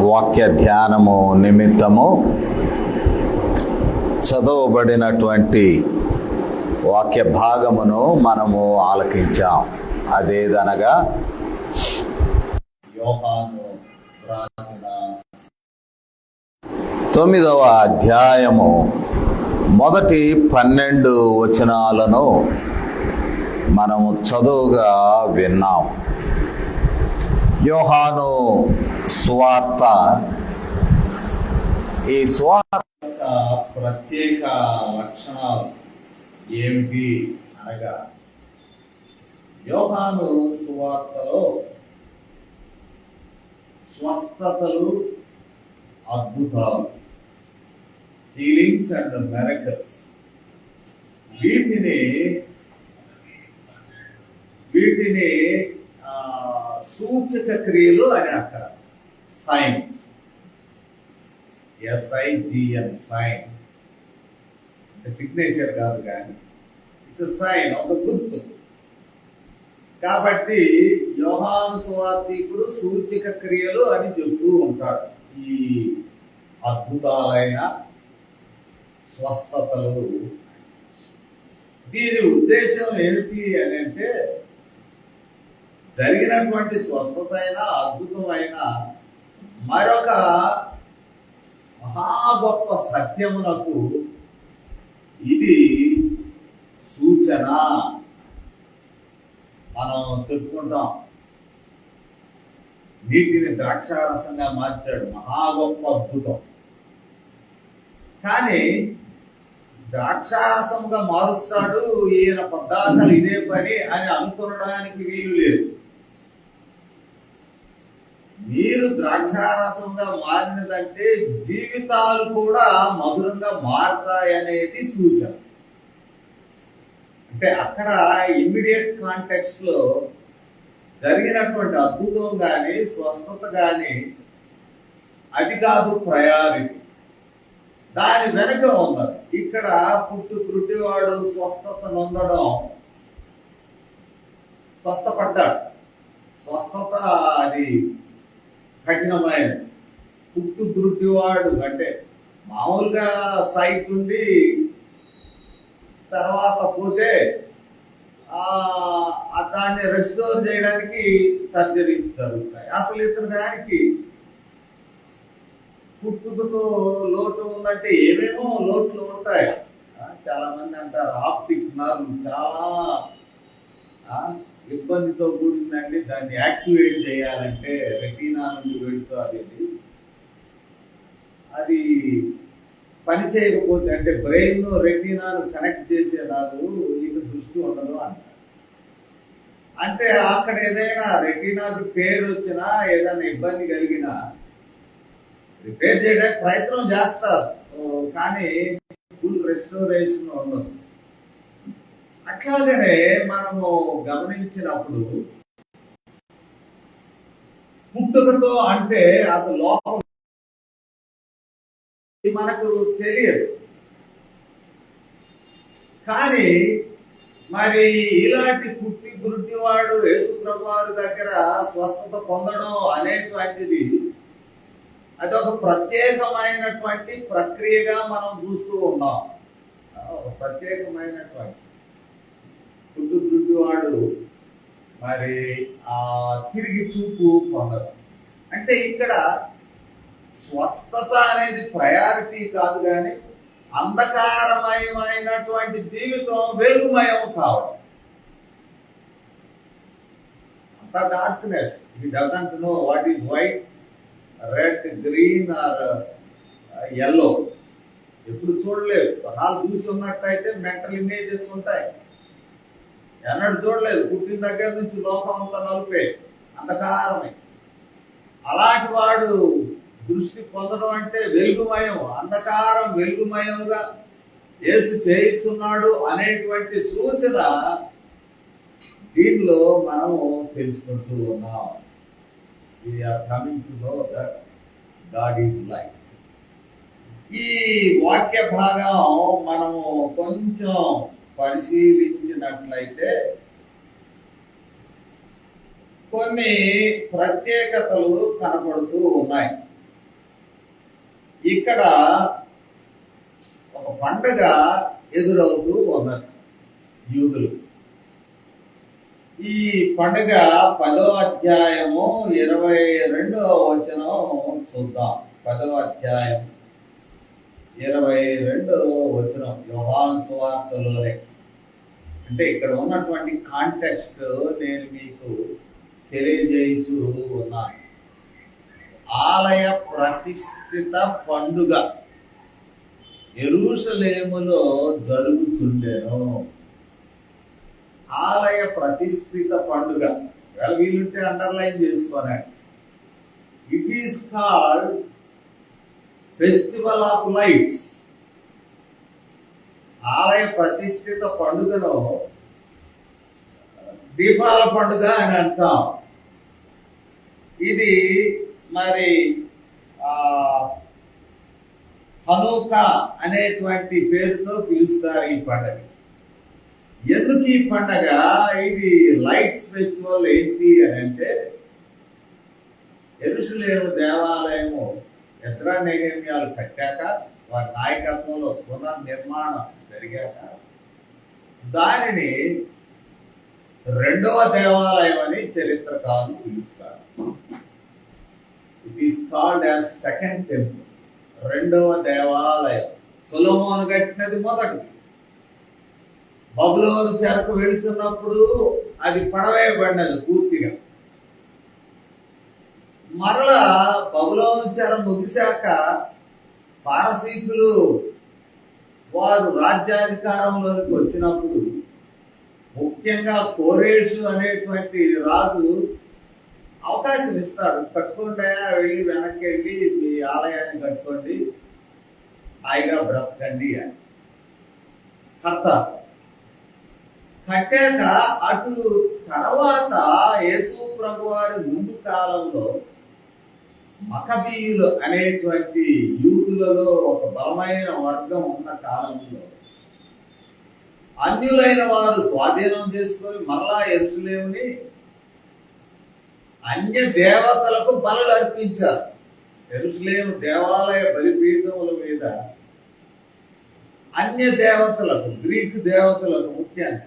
వాక్య ధ్యానము నిమిత్తము చదవబడినటువంటి వాక్య భాగమును మనము ఆలకించాం. అదేదనగా యోహాను రాసిన 9వ అధ్యాయము మొదటి 12 వచనాలను మనము చదువుగా విన్నాం. యోహాను సువార్త, ఈ సువార్త యొక్క ప్రత్యేక లక్షణాలు ఏమిటి అనగా, యోహాను సువార్తలో స్వస్థతలు, అద్భుతాలు, హీలింగ్స్ అండ్ మిరకల్స్, వీటిని సూచక క్రియలు అని అక్కడ సైన్స్, SIGN, సైన్ అంటే సిగ్నేచర్ కాదు, కానీ ఇట్స్ సైన్ ఒక గుర్తు. కాబట్టి యోహాను సువార్తికుడు సూచక క్రియలు అని చెబుతూ ఉంటాడు. ఈ అద్భుతాలైన స్వస్థతలు, దీని ఉద్దేశం ఏమిటి అని అంటే, జరిగినటువంటి స్వస్థత అయినా అద్భుతమైన మరొక మహా గొప్ప సత్యమునకు ఇది సూచన. మనం చెప్పుకుంటాం, నీటిని ద్రాక్షారసంగా మార్చాడు, మహా గొప్ప అద్భుతం. కానీ ద్రాక్షారసంగా మారుస్తాడు ఈయన పదార్థాలు, ఇదే పని అని అనుకోవడానికి వీలు లేదు. నీరు ద్రాక్షారసంగా మారినదంటే జీవితాలు కూడా మధురంగా మారతాయనేది సూచన. అంటే అక్కడ ఇమ్మీడియట్ కాంటెక్స్ట్ లో జరిగినటువంటి అద్భుతం కానీ స్వస్థత కానీ అది కాదు ప్రయారిటీ, దాని వెనుక ఉన్నది. ఇక్కడ పుట్టివాడు స్వస్థత నొందడం, స్వస్థపడ్డాడు. స్వస్థత అది కఠినమైన. పుట్టివాడు అంటే మామూలుగా సైట్ ఉండి తర్వాత పోతే దాన్ని రెస్టోర్ చేయడానికి సర్జరీస్ జరుగుతాయి. అసలు ఇతని దానికి పుట్టుకతో లోటు ఉందంటే ఏమేమో లోట్లు ఉంటాయి. చాలా మంది అంటారు ఆప్టిక్ నర్వ్ చాలా ఇబ్బందితో కూడిందండి, దాన్ని యాక్టివేట్ చేయాలంటే రెటీనా నుండి వెళుతుంది. అది పని చేయకపోతే, అంటే బ్రెయిన్ రెటీనాను కనెక్ట్ చేసేదాకు నీకు దృష్టి ఉండదు అంటారు. అంటే అక్కడ ఏదైనా రెటీనాకు పేరు వచ్చినా, ఏదైనా ఇబ్బంది కలిగినా రిపేర్ చేయడానికి ప్రయత్నం చేస్తారు, కానీ ఫుల్ రెస్టోరేషన్ ఉండదు. అట్లాగనే మనము గమనించినప్పుడు పుట్టుకతో అంటే అసలు లోపం మనకు తెలియదు. కానీ మరి ఇలాంటి గురుటివాడు యేసుప్రభు వారి దగ్గర స్వస్థత పొందడం అనేటువంటిది అదొక ప్రత్యేకమైనటువంటి ప్రక్రియగా మనం చూస్తూ ఉన్నాం. ప్రత్యేకమైనటువంటి గుడ్డివాడు మరి తిరిగి చూపు పొందడం అంటే ఇక్కడ స్వస్థత అనేది ప్రయారిటీ కాదు, కానీ అంధకారమయమైనటువంటి జీవితం వెలుగుమయం కావడం. అంత darkness, he doesn't know what is white, red, green are yellow. ఎప్పుడు చూడలేదు. కొన్నాళ్ళు చూసి ఉన్నట్టయితే మెంటల్ ఇమేజెస్ ఉంటాయి. ఎన్నడూ చూడలేదు. పుట్టిన దగ్గర నుంచి లోకం అంతా నలుపే, అంధకారమే. అలాంటి వాడు దృష్టి పొందడం అంటే వెలుగుమయం, అంధకారం వెలుగుమయంగా యేసు చేయించున్నాడు అనేటువంటి సూచన దీనిలో మనము తెలుసుకుంటూ ఉన్నాం. We are coming to know that God is light. ఈ వాక్య భాగం మనము కొంచెం పరిశీలించినట్లయితే కొన్ని ప్రత్యేకతలు కనపడుతూ ఉన్నాయి. ఇక్కడ ఒక పండగ ఎదురవుతూ ఉన్నది యూదులు. ఈ పండుగ 10వ అధ్యాయము 22వ వచనం చూద్దాం. 10వ అధ్యాయం 22వ వచనం యోహాను సువార్తలోనే. అంటే ఇక్కడ ఉన్నటువంటి కాంటెక్స్ట్ నేను మీకు తెలియజేయించు ఉన్నాను. ఆలయ ప్రతిష్ఠిత పండుగ యెరూషలేములో జరుగుతుండెను. ఆలయ ప్రతిష్ఠిత పండుగ వీలుంటే అండర్లైన్ చేసుకోనండి. It is called festival of lights. ఆలయ ప్రతిష్ఠిత పండుగను దీపాల పండుగ అని అంటాం. ఇది మరి హనూకా అనేటువంటి పేరుతో పిలుస్తారు ఈ పండుగ. ఎందుకు ఈ పండగ? ఇది లైట్స్ ఫెస్టివల్ ఏంటి అని అంటే, యెరూషలేము దేవాలయము ఎజ్రా నెహెమ్యాలు కట్టాక, వారి నాయకత్వంలో పునర్నిర్మాణం జరిగాక దానిని రెండవ దేవాలయం అని చరిత్రకారులు పిలుస్తారు. It is called as second temple. రెండవ దేవాలయం. సొలొమోను కట్టినది మొదటిది. బబులోను చెరకు వెళుతున్నప్పుడు అది పడవేయబడినది పూర్తిగా. మరలా బబులోను చెర ముగిశాక పారసీకులు వారు రాజ్యాధికారంలోకి వచ్చినప్పుడు, ముఖ్యంగా కోరేషు అనేటువంటి రాజు అవకాశం ఇస్తాడు. కట్టుకుంటే వెళ్ళి వెనక్కి వెళ్ళి మీ ఆలయాన్ని కట్టుకోండి, హాయిగా బ్రతకండి అని కడతారు. కట్టాక అటు తర్వాత యేసు ప్రభు వారి ముందు కాలంలో మకబీయులు అనేటువంటి యూదులలో ఒక బలమైన వర్గం ఉన్న కాలంలో అన్యులైన వారు స్వాధీనం చేసుకొని మరలా యెరూషలేముని అన్య దేవతలకు బలులు అర్పించారు. యెరూషలేము దేవాలయ బలిపీఠముల మీద అన్య దేవతలకు, గ్రీకు దేవతలకు ముఖ్యంగా,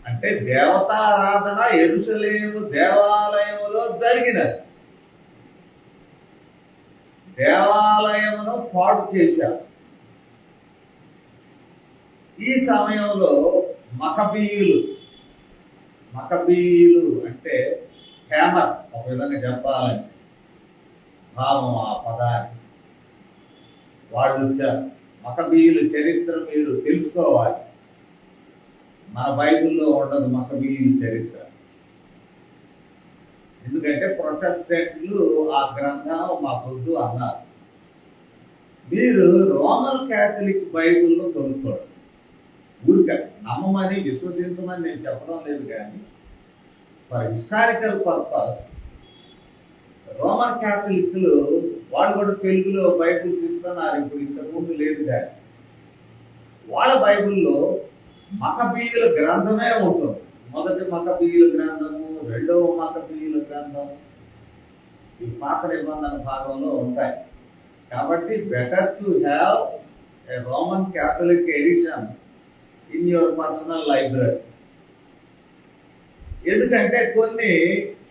అంటే దేవతారాధన యెరూషలేము దేవాలయములో జరిగినది. దేవాలయమును పాడు చేశారు. ఈ సమయంలో మకబీయులు అంటే హేమర్, ఒక విధంగా చెప్పాలంటే భావం ఆ పదాన్ని వాళ్ళు వచ్చారు. మకబీయుల చరిత్ర మీరు తెలుసుకోవాలి. మన బైబిల్లో ఉండదు మకబీయుల చరిత్ర. ఎందుకంటే ప్రొటెస్టెంట్లు ఆ గ్రంథం మాకొద్దు అన్నారు. మీరు రోమన్ క్యాథలిక్ బైబిల్లో కొనుక్కోండి. ఊరిక నమ్మమని విశ్వసించమని నేను చెప్పడం లేదు, కానీ ఫర్ హిస్టారికల్ పర్పస్ రోమన్ క్యాథలిక్లు వాళ్ళు కూడా తెలుగులో బైబిల్స్ ఇస్తున్నారు. ఇప్పుడు ఇంతకుముందు లేదు, కానీ వాళ్ళ బైబిల్లో మకబీయుల గ్రంథమే ఉంటుంది. మొదటి మకబీయుల గ్రంథము, రెండవ మకబీయుల గ్రంథం, ఈ పాత నిబంధన భాగంలో ఉంటాయి. కాబట్టి better to have a Roman Catholic edition in your personal library. ఎందుకంటే కొన్ని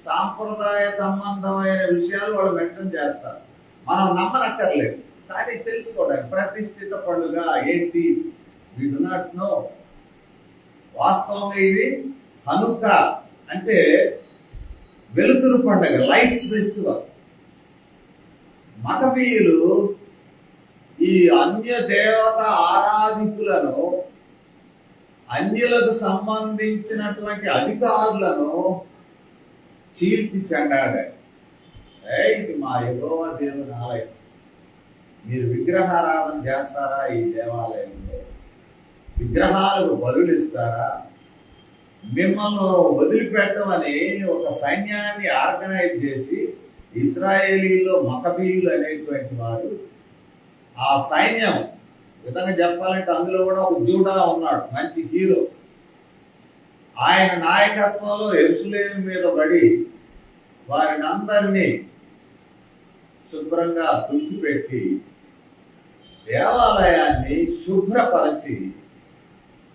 సాంప్రదాయ సంబంధమైన విషయాలు వాళ్ళు మెన్షన్ చేస్తారు. మనం నమ్మనక్కర్లేదు, కానీ తెలుసుకోవడానికి ప్రతిష్ఠిత పండుగ ఏంటి, వి డు నాట్ నో. వాస్తవంగా ఇది హనుకా అంటే వెలుతురు పండుగ, లైట్స్ ఫెస్టివల్. మకబీయులు ఈ అన్య దేవత ఆరాధికులను, అన్యులకు సంబంధించినటువంటి అధికారులను చీల్చి చెండాడారు. ఇది మా యెహోవా దేవుని ఆలయం, మీరు విగ్రహారాధన చేస్తారా? ఈ దేవాలయంలో విగ్రహాలకు బలులు ఇస్తారా? మిమ్మల్ని వదిలిపెట్టమని ఒక సైన్యాన్ని ఆర్గనైజ్ చేసి ఇశ్రాయేలీలో మకబీయులు అనేటువంటి వారు, ఆ సైన్యం విధంగా చెప్పాలంటే అందులో కూడా ఒక జూడా ఉన్నాడు, మంచి హీరో. ఆయన నాయకత్వంలో యెరూషలేము మీద పడి వారిని అందరినీ శుభ్రంగా తుడిచిపెట్టి దేవాలయాన్ని శుభ్రపరచి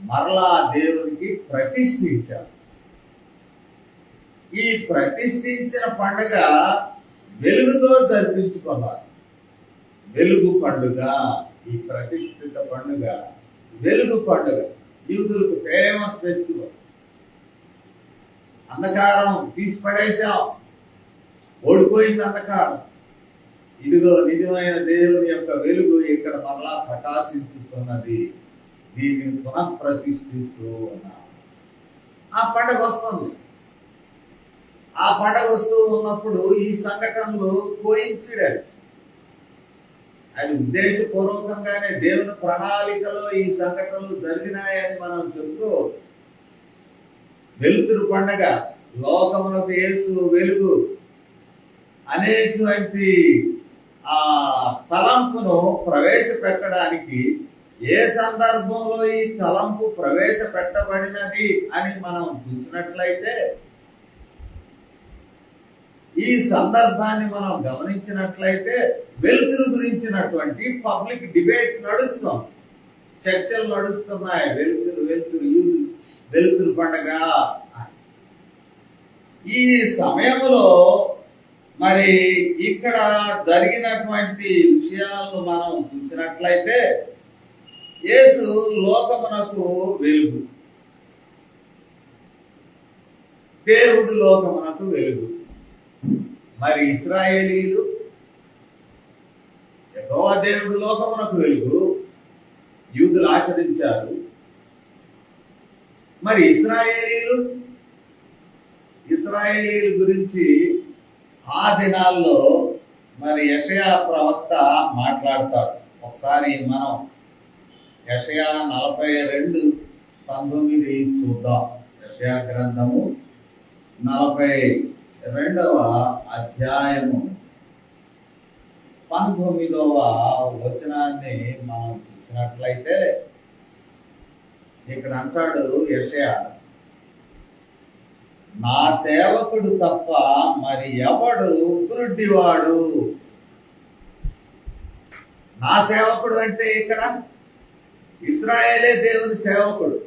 మరలా దేవునికి ప్రతిష్ఠించారు. ఈ ప్రతిష్ఠించిన పండుగ వెలుగుతో జరిపించుకున్నారు. వెలుగు పండుగ, ఈ ప్రతిష్ఠిత పండుగ వెలుగు పండుగ. యూదులకు ఫేమస్ ఫెస్టివల్. అంధకారం తీసి పడేశాం, ఓడిపోయింది అంధకారం. ఇదిగో నిజమైన దేవుని యొక్క వెలుగు ఇక్కడ మరలా ప్రకాశించుతున్నది. దీనిని పునః ప్రతిష్ఠిస్తూ ఉన్నాం. ఆ పండుగ వస్తుంది. ఆ పండుగ వస్తూ ఉన్నప్పుడు ఈ సంఘటనలు కోయిన్సిడెన్స్, అది ఉద్దేశపూర్వకంగానే దేవుని ప్రణాళికలో ఈ సంఘటనలు జరిగినాయని మనం చెప్పుకోవచ్చు. వెలుతురు పండగ, లోకమునకు యేసు వెలుగు అనేటువంటి ఆ తలంపును ప్రవేశపెట్టడానికి ఏ సందర్భంలో ఈ తలంపు ప్రవేశపెట్టబడినది అని మనం చూసినట్లయితే, ఈ సందర్భాన్ని మనం గమనించినట్లయితే వెలుతురు గురించినటువంటి పబ్లిక్ డిబేట్ నడుస్తుంది, చర్చలు నడుస్తున్నాయి. వెలుతురు వెలుతురు వెలుతురు పండగ. ఈ సమయంలో మరి ఇక్కడ జరిగినటువంటి విషయాలను మనం చూసినట్లయితే, యేసు లోకమునకు వెలుగు, దేవుడు లోకమునకు వెలుగు. మరి ఇశ్రాయేలీలు యెహోవా దేవుడు లోకమునకు వెలుగు యూదులు ఆచరించారు. మరి ఇశ్రాయేలీల గురించి ఆ దినాల్లో మరి యెషయా ప్రవక్త మాట్లాడతాడు. ఒకసారి మనం యెషయా 42:19 చూద్దాం. యెషయా గ్రంథము 42వ అధ్యాయము 19వ వచనాన్ని మనం చూసినట్లయితే, ఇక్కడ అంటాడు యెషయా, నా సేవకుడు తప్ప మరి ఎవడు గురుడ్డివాడు. నా సేవకుడు అంటే ఇక్కడ ఇశ్రాయేలే దేవుని సేవకుడు.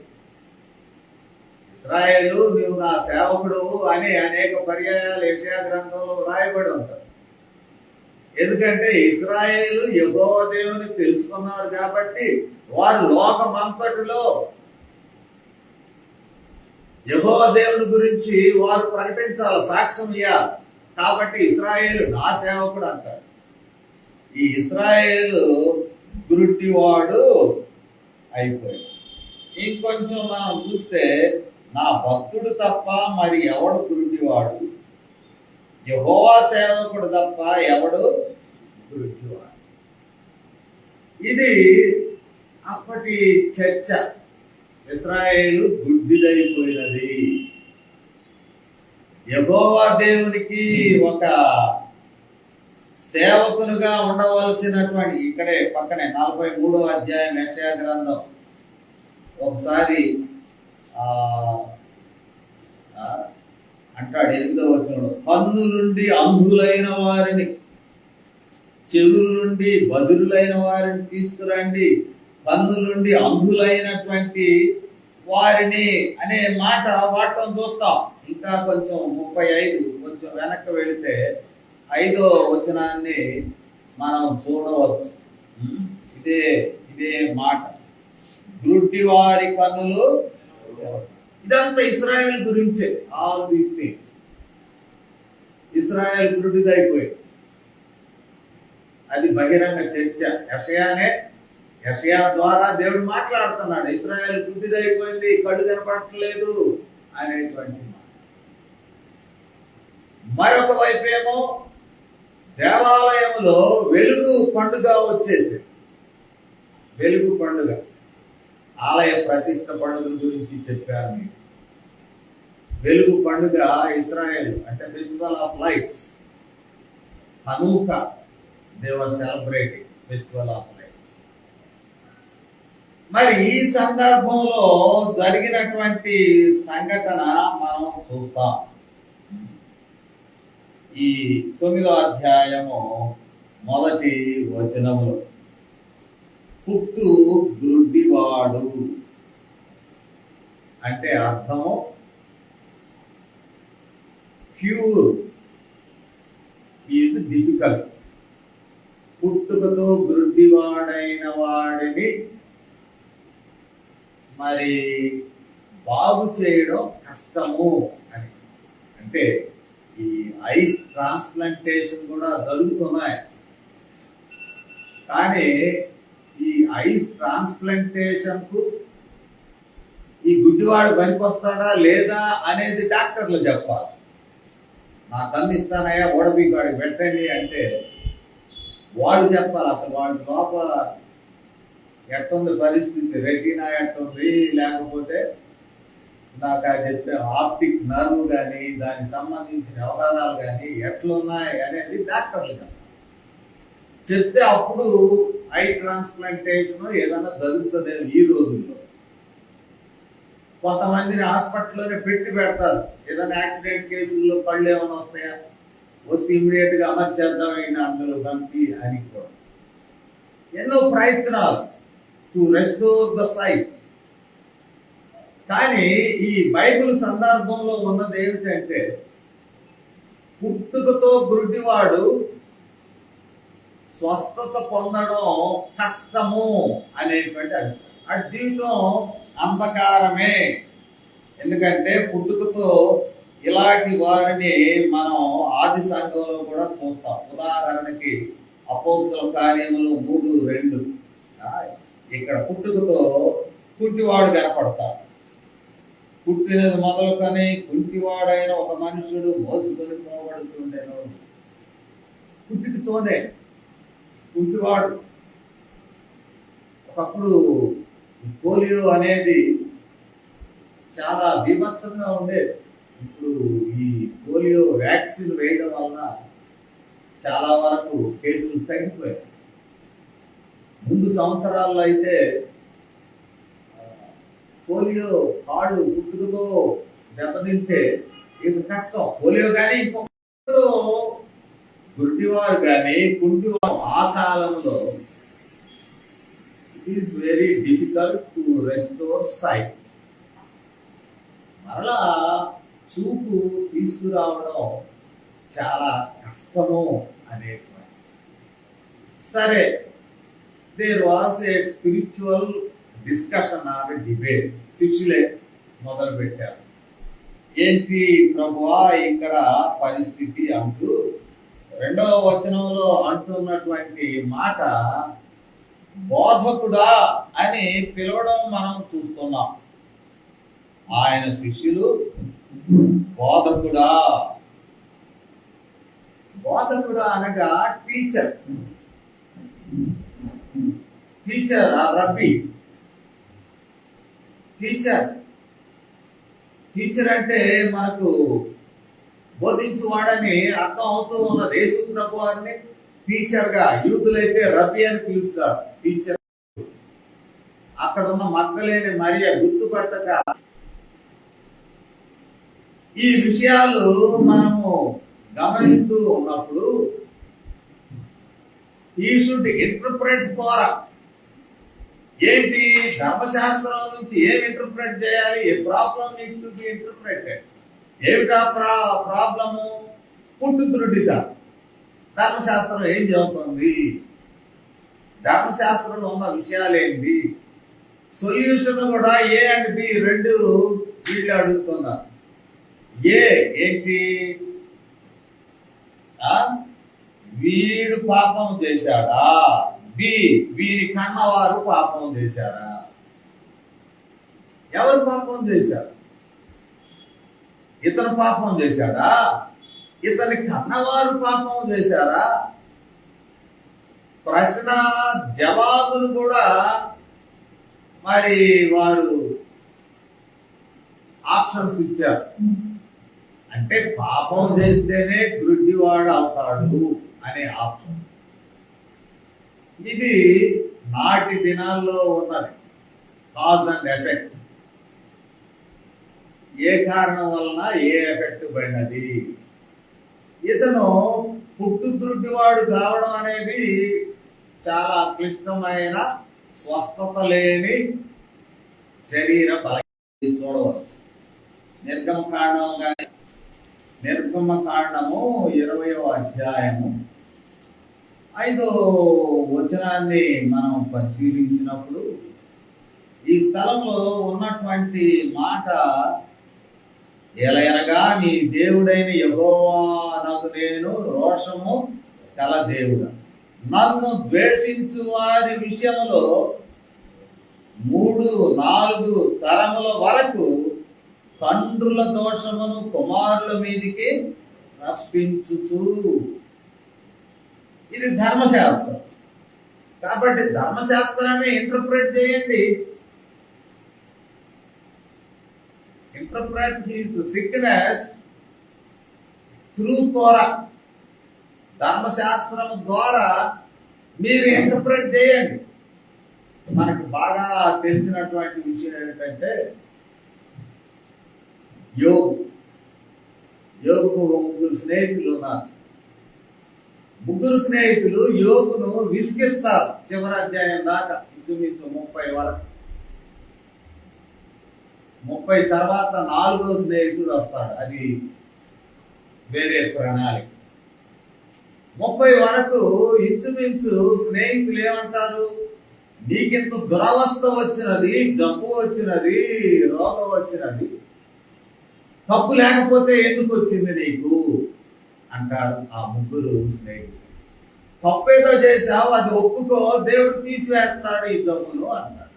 ఇశ్రాయేలు నీవు నా సేవకుడు అని అనేక పర్యాయాలు యెషయా గ్రంథంలో రాయబడి ఉంటారు. ఎందుకంటే ఇశ్రాయేలు యెహోవా దేవుని తెలుసుకున్నారు కాబట్టి వారు లోకమంతటిలో యెహోవా దేవుని గురించి వారు ప్రకటించాలి, సాక్ష్యం ఇవ్వాలి. కాబట్టి ఇశ్రాయేలు నా సేవకుడు అంటారు. ఈ ఇశ్రాయేలు గురుడ్డివాడు అయిపోయాడు. ఇంకొంచెం మనం చూస్తే, నా భక్తుడు తప్ప మరి ఎవడు గురుడ్డివాడు, యెహోవా సేవకుడు తప్ప ఎవడు గురుడ్డివాడు. ఇది అప్పటి చర్చ. ఇశ్రాయేలు గుడ్డిదైపోయినది. యెహోవా దేవునికి ఒక సేవకునిగా ఉండవలసినటువంటి, ఇక్కడే పక్కనే 43వ అధ్యాయం యెషయా గ్రంథం ఒకసారి అంటాడు 8వ వచనంలో, కన్నులుండి అంధులైన వారిని, చెవుల నుండి బదురులైన వారిని తీసుకురండి, కన్నులుండి అంధులైనటువంటి వారిని అనే మాట వాడటం చూస్తాం. ఇంకా కొంచెం 35 కొంచెం వెనక్కి వెళితే 5వ వచనాన్ని మనం చూడవచ్చు. ఇదే మాట, గుడ్డి వారి కన్నులు. ఇదంతా ఇశ్రాయేల్ గురించే. ఆల్ దీస్ థింగ్స్ ఇశ్రాయేల్ గుడ్డిదైపోయింది. అది బహిరంగ చర్చ. యెషయా ద్వారా దేవుడు మాట్లాడుతున్నాడు. ఇశ్రాయేల్ గుడ్డిదైపోయింది, కళ్ళు కనపడట్లేదు అనేటువంటి మాట. మరొక వైపేమో దేవాలయంలో వెలుగు పండుగ వచ్చేసింది. వెలుగు పండుగ, ఆలయ ప్రతిష్ట పండుగల గురించి చెప్పాను మీకు. వెలుగు పండుగ ఇశ్రాయేల్ అంటే festival of lights. Hanukkah they were celebrating festival of lights. మరి ఈ సందర్భంలో జరిగినటువంటి సంఘటన మనం చూస్తాం. ఈ 9వ అధ్యాయము మొదటి వచనములో పుట్టు గ్రుడ్డివాడు అంటే అర్థము క్యూర్ ఈజ్ డిఫికల్ట్. పుట్టుకతో గ్రుడ్డివాడైన వాడిని మరి బాగు చేయడం కష్టము అని. అంటే ఈ ఐస్ ట్రాన్స్ప్లాంటేషన్ కూడా జరుగుతున్నాయి, కానీ ఈ ఐస్ ట్రాన్స్ప్లాంటేషన్ కు ఈ గుడ్డివాడు పనికొస్తాడా లేదా అనేది డాక్టర్లు చెప్పాలి. నా కన్ను ఇస్తానయ్యా ఓడబీకాడికి పెట్టండి అంటే వాడు చెప్పాలి అసలు వాడి లోపల ఎట్టుంది పరిస్థితి, రెటీనా ఎట్టుంది, లేకపోతే నాకు చెప్పే ఆప్టిక్ నర్వ్ కానీ దానికి సంబంధించిన వ్యవహారాలు కానీ ఎట్లున్నాయి అనేది డాక్టర్లు చెప్పాలి. చెప్తే అప్పుడు ఐ ట్రాన్స్ప్లాంటేషన్ ఏదైనా జరుగుతుంది. ఈ రోజుల్లో కొంతమందిని హాస్పిటల్లోనే పెడతారు. ఏదైనా యాక్సిడెంట్ కేసుల్లో పళ్ళు ఏమైనా వస్తాయా, వస్తే ఇమీడియట్ గా అమర్చేద్దాం అందులో పంపి అని కూడా ఎన్నో ప్రయత్నాలు టు రెస్టోర్ ద సైట్. కానీ ఈ బైబిల్ సందర్భంలో ఉన్నది ఏమిటంటే పుట్టుకతో గుడ్డివాడు స్వస్థత పొందడం కష్టము అనేటువంటి ఆ జీవితం అంధకారమే. ఎందుకంటే పుట్టుకతో ఇలాంటి వారిని మనం ఆది సంఘంలో కూడా చూస్తాం. ఉదాహరణకి అపోస్తల కార్యములు 3:2 ఇక్కడ పుట్టుకతో కుంటివాడు కనపడతాడు. పుట్టినది మొదలుకొని కుంటివాడైన ఒక మనుషుడు మోసుకొని పోబడుతుండేను. పుట్టుకతోనే కుంటివాడు. ఒకప్పుడు పోలియో అనేది చాలా బీభత్సంగా ఉండేది. ఇప్పుడు ఈ పోలియో వ్యాక్సిన్ వేయడం వలన చాలా వరకు కేసులు తగ్గిపోయాయి. ముందు సంవత్సరాల్లో అయితే పోలియో కాడు పుట్టుకతో దెబ్బతింటే ఇది కష్టం. పోలియో కానీ ఇంకొక గుడ్డివారు కానీ కుంటివారు ఆ కాలంలో it is very difficult to restore sight. మరలా చూపు తీసుకురావడం చాలా కష్టము అనేటువంటి. సరే, there was a spiritual discussion or debate. శిష్యులే మొదలు పెట్టారు. ఏంటి ప్రభువా ఇక్కడ పరిస్థితి అంటూ 2వ వచనంలో అంటున్నటువంటి మాట బోధకుడా అని పిలవడం మనం చూస్తున్నాం. ఆయన శిష్యులు బోధకుడా. బోధకుడా అనగా టీచర్. టీచర్ ఆ రబ్బీ. టీచర్ అంటే మనకు బోధించువాడని అర్థం అవుతూ ఉన్నది. యేసు ప్రభు వారిని టీచర్ గా, యూదులైతే రబ్బీ అని పిలుస్తారు. టీచర్. అక్కడ ఉన్న మగ్దలేని మరియ గుర్తుపట్టక ఈ విషయాలు మనము గమనిస్తూ ఉన్నప్పుడు ఈ షుడ్ ఇంటర్ప్రెట్ ద్వారా ఏంటి ధర్మశాస్త్రం నుంచి ఏం ఇంటర్ప్రెట్ చేయాలి? ఏ ప్రాబ్లం నీడ్ టు బి ఇంటర్ప్రెటెడ్. ఏమిటా ప్రాబ్లము? పుట్టుద్రుడిత. ధర్మశాస్త్రం ఏం చెబుతుంది? ధర్మశాస్త్రంలో ఉన్న విషయాలు ఏంటి? సొల్యూషన్ కూడా ఏ అండ్ బి రెండు వీళ్ళు అడుగుతున్నారు. ఏ ఏంటి? వీడు పాపం చేశాడా? బి వీరి కన్నవారు పాపం చేశారా? ఎవరు పాపం చేశారు? ఇతను పాపం చేశాడా? ఇతని కన్నవారు పాపం చేశారా? ప్రశ్న జవాబులు కూడా మరి వారు ఆప్షన్స్ ఇచ్చారు. అంటే పాపం చేస్తేనే గుడ్డివాడు అవుతాడు అనే ఆప్షన్. ఇది నాటి దినాల్లో ఉన్నది. Cause and effect. ఏ కారణం వలన ఏ ఎఫెక్ట్ పడినది. ఇతను పుట్టుద్రుడ్డివాడు కావడం అనేది చాలా క్లిష్టమైన, స్వస్థత లేని శరీర బలహీనత చూడవచ్చు. నిర్గమకాండము 20వ అధ్యాయము 5వ వచనాన్ని మనం పరిశీలించినప్పుడు ఈ స్థలంలో ఉన్నటువంటి మాట, ఎలయనగా నీ దేవుడైన యెహోవానగు నేను రోషము గల దేవుడు, నన్ను ద్వేషించు వారి విషయంలో 3-4 తరముల వరకు తండ్రుల దోషమును కుమారుల మీదికి రప్పించుచు. ఇది ధర్మశాస్త్రం. కాబట్టి ధర్మశాస్త్రాన్ని ఇంటర్ప్రెట్ చేయండి. Interpret his sickness through Torah. ధర్మశాస్త్రం ద్వారా మీరు ఇంటర్ప్రెట్ చేయండి. మనకు బాగా తెలిసినటువంటి విషయం ఏంటంటే, యోగుకు 3 స్నేహితులు ఉన్నారు. 3 స్నేహితులు యోగును విసిగిస్తారు. చివరి అధ్యాయం దాకా ఇంచుమించు 30 వరకు. 30 తర్వాత 4వ స్నేహితుడు వస్తాడు. అది వేరే ప్రణాళిక. 30 వరకు ఇంచుమించు స్నేహితులు ఏమంటారు, నీకింత దురవస్థ వచ్చినది, జబ్బు వచ్చినది, రోగం వచ్చినది, తప్పు లేకపోతే ఎందుకు వచ్చింది నీకు అంటారు ఆ 3 స్నేహితులు. తప్పేదో చేశావు, అది ఒప్పుకో, దేవుడు తీసివేస్తాడు ఈ జబ్బును అంటాడు.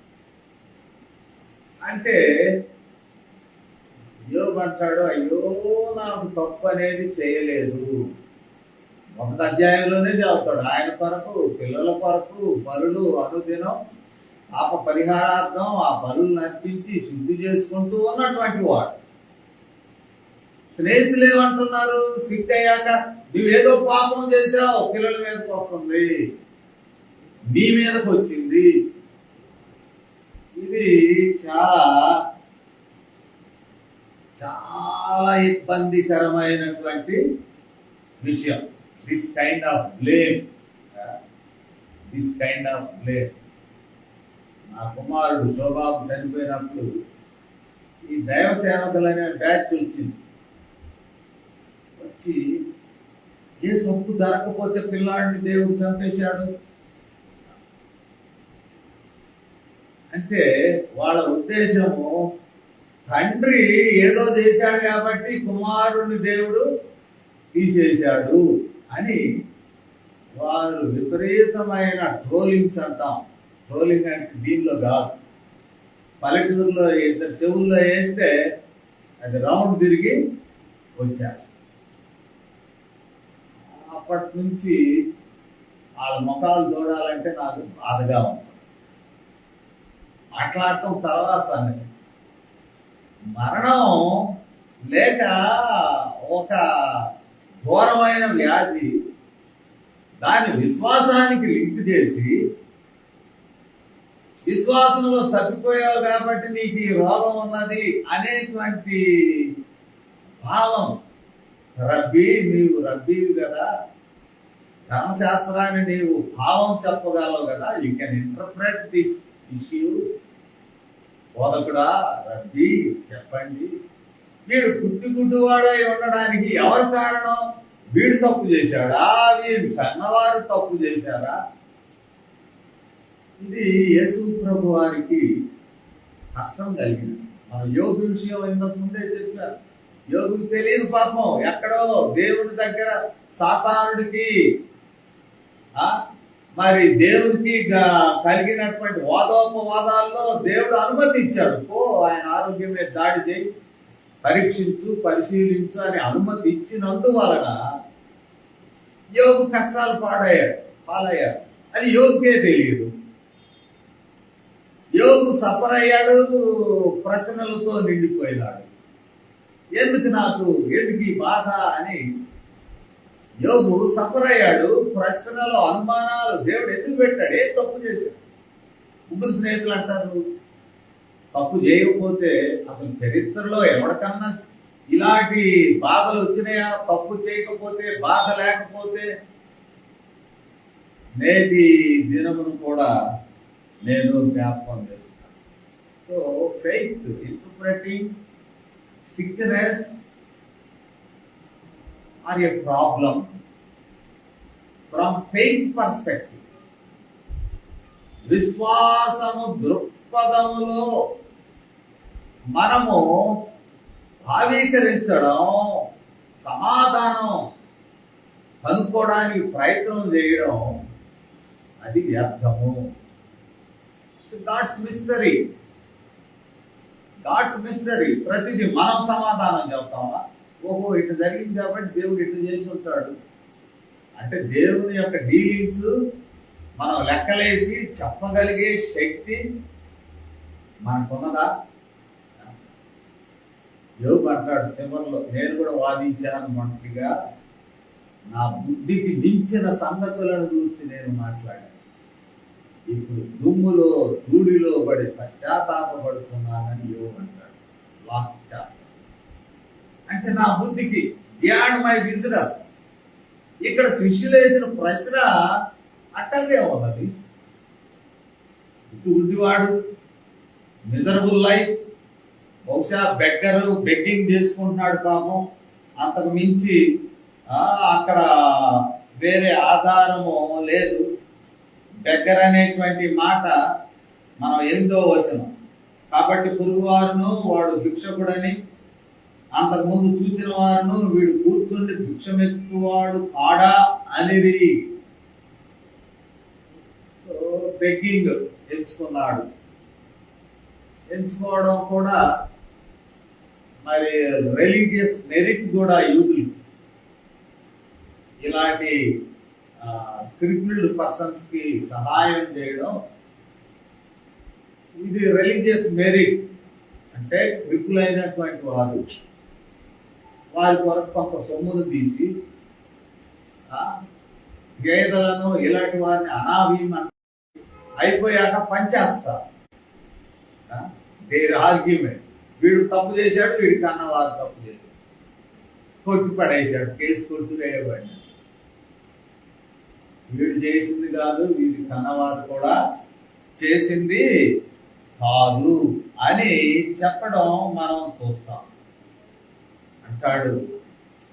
అంటే యోబు అంటాడు, అయ్యో నాకు తప్పు అనేది చేయలేదు. 1వ అధ్యాయంలోనే చదువుతాడు. ఆయన కొరకు, పిల్లల కొరకు బలులు అనుదినం పాప పరిహారార్థం ఆ బలులను అర్పించి శుద్ధి చేసుకుంటూ ఉన్నటువంటి వాడు. స్నేహితులు ఏమంటున్నారు, సిగ్గయ్యాక నువ్వేదో పాపం చేసావు, పిల్లల మీదకి వస్తుంది, నీ మీదకి వచ్చింది. ఇది చాలా ఇబ్బందికరమైనటువంటి విషయం. This kind of blame. నా కుమారుడు శోభాబు చనిపోయినప్పుడు ఈ దైవ సేవకులనే బ్యాచ్ వచ్చింది. వచ్చి ఏ తప్పు జరగకపోతే పిల్లాడిని దేవుడు చంపేశాడు అంటే వాళ్ళ ఉద్దేశము, తండ్రి ఏదో చేశాడు కాబట్టి కుమారుడిని దేవుడు తీసేశాడు అని. వారు విపరీతమైన ట్రోలింగ్స్ అంటాం. ట్రోలింగ్ అంటే దీనిలో కాదు, పల్లెటూరులో 2 చెవుల్లో వేస్తే అది రౌండ్ తిరిగి వచ్చేస్తుంది. అప్పటి నుంచి వాళ్ళ ముఖాలు చూడాలంటే నాకు బాధగా ఉంటుంది. మాట్లాడటం తర్వాత సంగతి. మరణం లేక ఒక ఘోరమైన వ్యాధి, దాని విశ్వాసానికి లింక్ చేసి, విశ్వాసంలో తప్పిపోయావు కాబట్టి నీకు ఈ రోగం ఉన్నది అనేటువంటి భావం. రబ్బీ, నీవు రబ్బీవి కదా, ధర్మశాస్త్రాన్ని నీవు భావం చెప్పగలవు కదా, you can interpret this issue. బోధకుడా, రబ్బీ చెప్పండి, వీడు గుడ్డివాడై ఉండడానికి ఎవరు కారణం? వీడు తప్పు చేశాడా, వీడు కన్నవారు తప్పు చేశారా? ఇది యేసు ప్రభు వారికి కష్టం కలిగింది. మన యోగు విషయం ఇంతకు ముందే చెప్పారు. యోగుకి తెలియదు పాపం, ఎక్కడో దేవుడి దగ్గర సాతానుడికి మరి దేవుడికి కలిగినటువంటి వాదోపవాదాల్లో దేవుడు అనుమతి ఇచ్చాడు. ఆయన ఆరోగ్యం మీద దాడి చేయి, పరీక్షించు, పరిశీలించు అని అనుమతి ఇచ్చినందువలన యోగు కష్టాలు పాలయ్యాడు. అది యోగుకే తెలియదు. యోగు సఫర్ అయ్యాడు, ప్రశ్నలతో నిండిపోయినాడు. ఎందుకు ఈ బాధ అని యోగు సఫర్ అయ్యాడు. ప్రశ్నలు, అనుమానాలు దేవుడు ఎందుకు పెట్టాడు? ఏ తప్పు చేశాడు? 3 స్నేహితులు అంటారు, తప్పు చేయకపోతే అసలు చరిత్రలో ఎవరికన్నా ఇలాంటి బాధలు వచ్చినాయా? తప్పు చేయకపోతే, బాధ లేకపోతే నేటి దినమును కూడా నేను జ్ఞాపకం చేస్తాను. So faith interpreting sickness or a problem from faith perspective. విశ్వాసము దృక్పథములో మనము భావీకరించడం, సమాధానం కనుక్కోవడానికి ప్రయత్నం చేయడం అది వ్యర్థము. God's mystery. God's mystery. ప్రతిదీ మనం సమాధానం చెప్తామా? ఓహో ఇటు జరిగింది కాబట్టి దేవుడు ఇటు చేసి ఉంటాడు అంటే దేవుని యొక్క డీలింగ్స్ మనం లెక్కలేసి చెప్పగలిగే శక్తి మనకున్నదా? యోబు అంటాడు చివరిలో, నేను కూడా వాదించాను మంటిగా, నా బుద్ధికి మించిన సంగతులను గురించి నేను మాట్లాడాను. ఇప్పుడు దుమ్ములో ధూళిలో పడి పశ్చాత్తాపడుతున్నానని యోబు అంటాడు లాస్ట్ చాప్టర్. అంటే నా బుద్ధికి బియాండ్ మై విజడమ్. ఇక్కడ శిష్యులు వేసిన ప్రశ్న అట్టగే ఉన్నది. ఇటు గుడ్డివాడు, మిజరబుల్ లైఫ్, బహుశా బెగ్గింగ్ చేసుకుంటున్నాడు పాపం. అంతకు మించి అక్కడ వేరే ఆధారము లేదు. బెగ్గర్ అనేటువంటి మాట మనం 8వ వచనం. కాబట్టి పొరుగువారును వాడు భిక్షకుడని అంతకుముందు చూచిన వారును వీడు కూర్చుండి భిక్షమెత్తువాడు కాడా అనిరి. బెగ్గింగ్ ఎంచుకున్నాడు. ఎంచుకోవడం కూడా మరి రిలీజియస్ మెరిట్ కూడా యూదులు ఇలాంటి క్రిపుల్డ్ పర్సన్స్ కి సహాయం చేయడం ఇది రిలీజియస్ మెరిట్. అంటే క్రిపుల్ అయినటువంటి వారి కొరకు కొంత సొమ్మును తీసి గేదెలను ఇలాంటి వారిని అనాభీమ అయిపోయాక పంచేస్తారు. There argument. వీడు తప్పు చేశాడు, వీడి కన్నా వారు తప్పు చేశాడు, కొట్టి పడేశాడు, కేసు కొట్టి వేయబడినాడు. వీడు చేసింది కాదు, వీడి కన్నవారు కూడా చేసింది కాదు అని చెప్పడం మనం చూస్తాం. అంటాడు,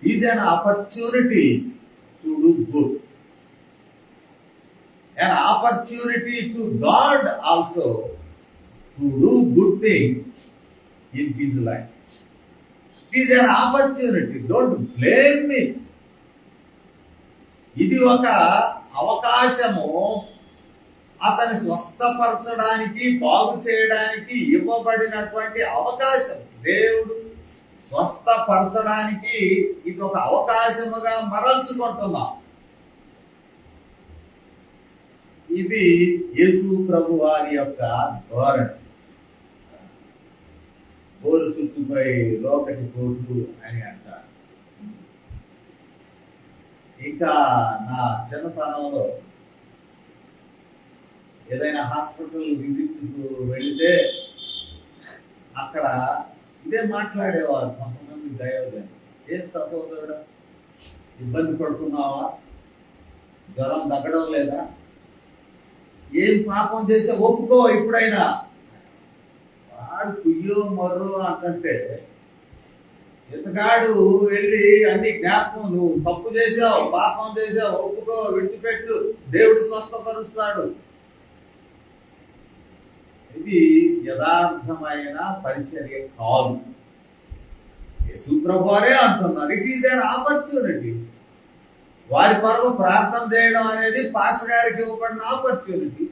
is an opportunity to do good, an opportunity to God also to do good things in his life. It is an opportunity. Don't blame it. ఇది ఒక అవకాశము. అతని స్వస్థపరచడానికి, బాగు చేయడానికి ఇవ్వబడినటువంటి అవకాశం. దేవుడు స్వస్థపరచడానికి ఇది ఒక అవకాశముగా మరల్చుకుంటున్నాం. ఇది యేసు ప్రభు వారి యొక్క ధోరణి. గోరు చుట్టుపై లోకటి కోటు అని అంటారు. ఇంకా నా చిన్నతనంలో ఏదైనా హాస్పిటల్ విజిట్కు వెళితే అక్కడ ఇదే మాట్లాడేవారు కొంతమంది దైవజనులు. ఏం సహోదరుడా, ఇబ్బంది పడుతున్నావా? జ్వరం తగ్గడం లేదా? ఏం పాపం చేసే ఒప్పుకో ఇప్పుడైనా. వాడు కుయ్యో మర్రో అంటుంటే ఇతగాడు వెళ్ళి అన్ని జ్ఞాపకం, నువ్వు తప్పు చేసావు, పాపం చేసావు, ఒప్పుకో, విడిచిపెట్టు, దేవుడు స్వస్థపరుస్తాడు. ఇది యథార్థమైన పరిచర్య కాదు. యేసు ప్రభువారే అంటున్నారు, ఇట్ ఈజ్ అన్ ఆపర్చునిటీ. వారి కొరకు ప్రార్థన చేయడం అనేది పాస్టర్ గారికి ఇవ్వబడిన ఆపర్చునిటీ.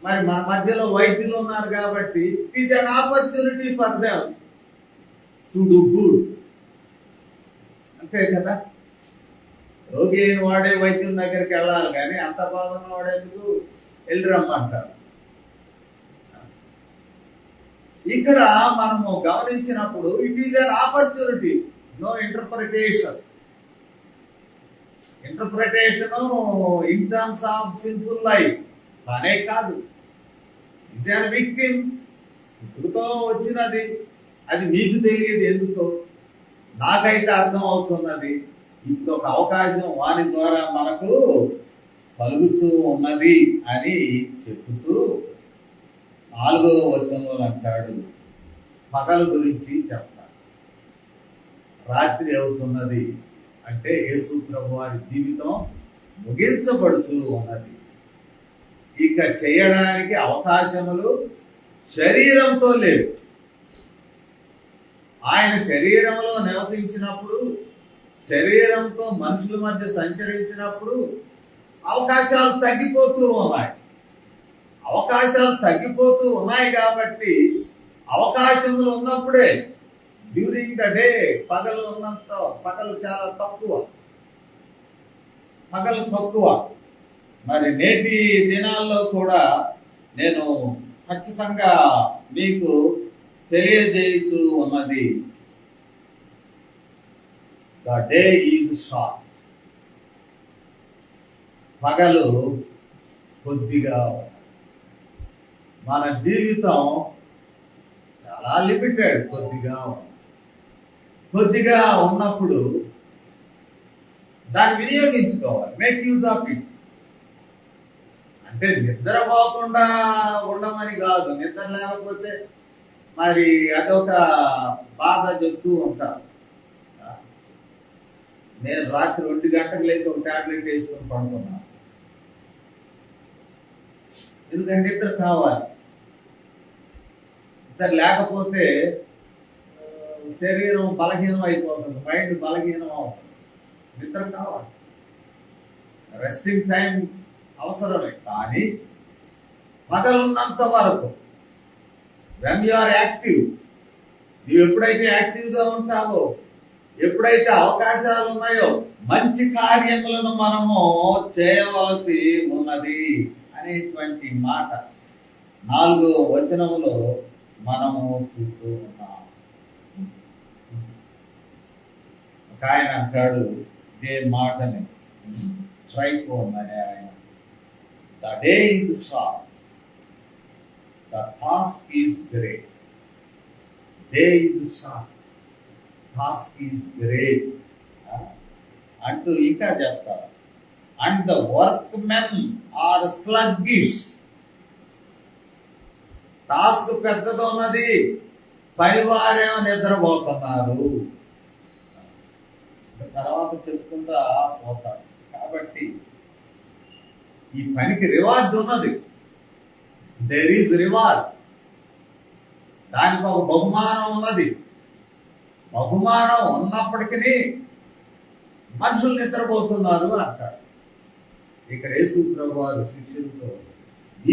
మరి మన మధ్యలో వైద్యులు ఉన్నారు కాబట్టి it is an opportunity for them to do good. అంతే కదా. రోగి అయిన వాడే వైద్యుల దగ్గరికి వెళ్ళాలి, కానీ అంత బాగున్న వాడేందుకు వెళ్ళి రమ్మంటారు. ఇక్కడ మనము గమనించినప్పుడు it is an opportunity. No interpretation. In terms of sinful life అనే కాదు. Is an victim. ఇప్పుడుతో వచ్చినది అది మీకు తెలియదు ఎందుకో, నాకైతే అర్థం అవుతున్నది. ఇంకొక అవకాశం వాని ద్వారా మనకు కలుగుతూ ఉన్నది అని చెబుతూ 4వ వచనంలో అంటాడు, పగలు గురించి చెప్తాడు. రాత్రి అవుతున్నది అంటే యేసు ప్రభు వారి జీవితం ముగించబడుతూ ఉన్నది. ఇక చేయడానికి అవకాశములు శరీరంతో లేవు. ఆయన శరీరంలో నివసించినప్పుడు, శరీరంతో మనుషుల మధ్య సంచరించినప్పుడు అవకాశాలు తగ్గిపోతూ ఉన్నాయి. అవకాశాలు తగ్గిపోతూ ఉన్నాయి కాబట్టి అవకాశములు ఉన్నప్పుడే డ్యూరింగ్ ద డే పగలు చాలా తక్కువ, పగలు తక్కువ. మరి నేటి దినాల్లో కూడా నేను ఖచ్చితంగా మీకు తెలియజేయచ్చు ఉన్నది, ద డే ఈజ్ షార్ట్. పగలు కొద్దిగా, మన జీవితం చాలా లిమిటెడ్, కొద్దిగా ఉన్నప్పుడు దాన్ని వినియోగించుకోవాలి. Make use of it. అంటే నిద్రపోకుండా ఉండమని కాదు, నిద్ర లేకపోతే మరి అదొక బాధ చెప్తూ ఉంటారు. నేను రాత్రి 1 గంటకు లేచి ఒక టాబ్లెట్ వేసుకొని పడుకున్నాను. ఎందుకంటే నిద్ర కావాలి. నిద్ర లేకపోతే శరీరం బలహీనం అయిపోతుంది, మైండ్ బలహీనం అవుతుంది. నిద్ర కావాలి, రెస్టింగ్ టైం అవసరమే. కానీ పగలున్నంత వరకు వెన్ యు ఆర్ యాక్టివ్, నువ్వు ఎప్పుడైతే యాక్టివ్గా ఉంటావో, ఎప్పుడైతే అవకాశాలు ఉన్నాయో మంచి కార్యములను మనము చేయవలసి ఉన్నది అనేటువంటి మాట 4వ వచనములో మనము చూస్తూ ఉన్నాం. ఒక ఆయన అంటాడు ఇదే మాటని, ట్రైఫోన్ అనే ఆయన, the day is short, the task is great. Day is short, task is great అంటూ ఇంకా చెప్తారు. And the workmen are sluggish. Task పెద్దగా ఉన్నది, పనివారేమో నిద్రపోతున్నారు. తర్వాత చెప్పుకుంటా పోతారు. కాబట్టి ఈ పనికి రివార్డ్ ఉన్నది, దేర్ ఈజ్ రివార్డ్. దానికి ఒక బహుమానం ఉన్నది. బహుమానం ఉన్నప్పటికీ మనుషులు నిద్రపోతున్నారు అంటారు. ఇక్కడ యేసు ప్రభు వారు శిష్యులతో